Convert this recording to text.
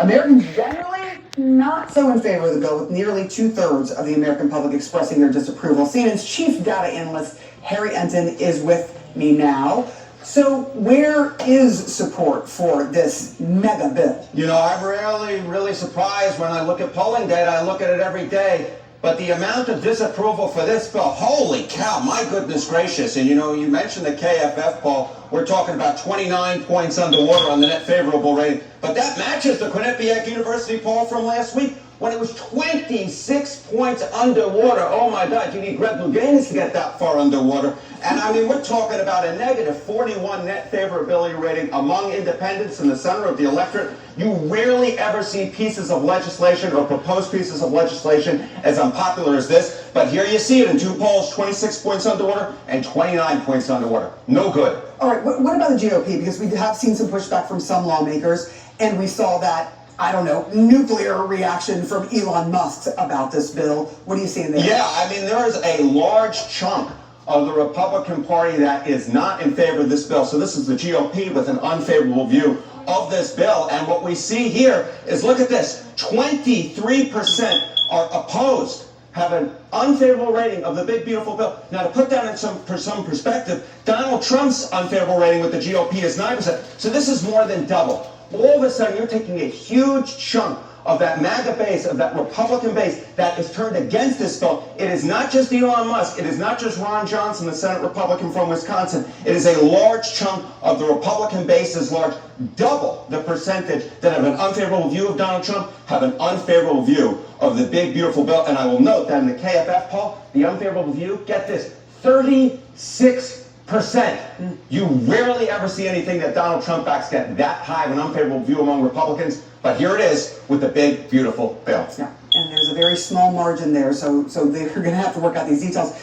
Americans generally not so in favor of the bill, with nearly 2/3 of the American public expressing their disapproval. CNN's chief data analyst, Harry Enten, is with me now. So where is support for this mega bill? You know, I'm rarely really surprised when I look at polling data. I look at it every day. But the amount of disapproval for this bill, holy cow, my goodness gracious. And you know, you mentioned the KFF poll. We're talking about 29 points underwater on the net favorable rating. But that matches the Quinnipiac University poll from last week when it was 26 points underwater. Oh my God, you need Greg Louganis to get that far underwater. And I mean, we're talking about a negative 41 net favorability rating among independents in the center of the electorate. You rarely ever see pieces of legislation or proposed pieces of legislation as unpopular as this. But here you see it in two polls, 26 points underwater and 29 points underwater. No good. All right, what about the GOP? Because we have seen some pushback from some lawmakers, and we saw that, I don't know, nuclear reaction from Elon Musk about this bill. What are you seeing there? Yeah, I mean, there is a large chunk of the Republican Party that is not in favor of this bill. So this is the GOP with an unfavorable view of this bill. And what we see here is, look at this, 23% are opposed, have an unfavorable rating of the big, beautiful bill. Now, to put that in some perspective, Donald Trump's unfavorable rating with the GOP is 9%. So this is more than double. All of a sudden, you're taking a huge chunk of that MAGA base, of that Republican base that is turned against this bill. It is not just Elon Musk. It is not just Ron Johnson, the Senate Republican from Wisconsin. It is a large chunk of the Republican base, is large, double the percentage that have an unfavorable view of Donald Trump, have an unfavorable view of the big, beautiful bill. And I will note that in the KFF poll, the unfavorable view, get this, 36%. You rarely ever see anything that Donald Trump backs get that high of an unfavorable view among Republicans, but here it is with the big, beautiful bill. Yeah, and there's a very small margin there, so they're going to have to work out these details.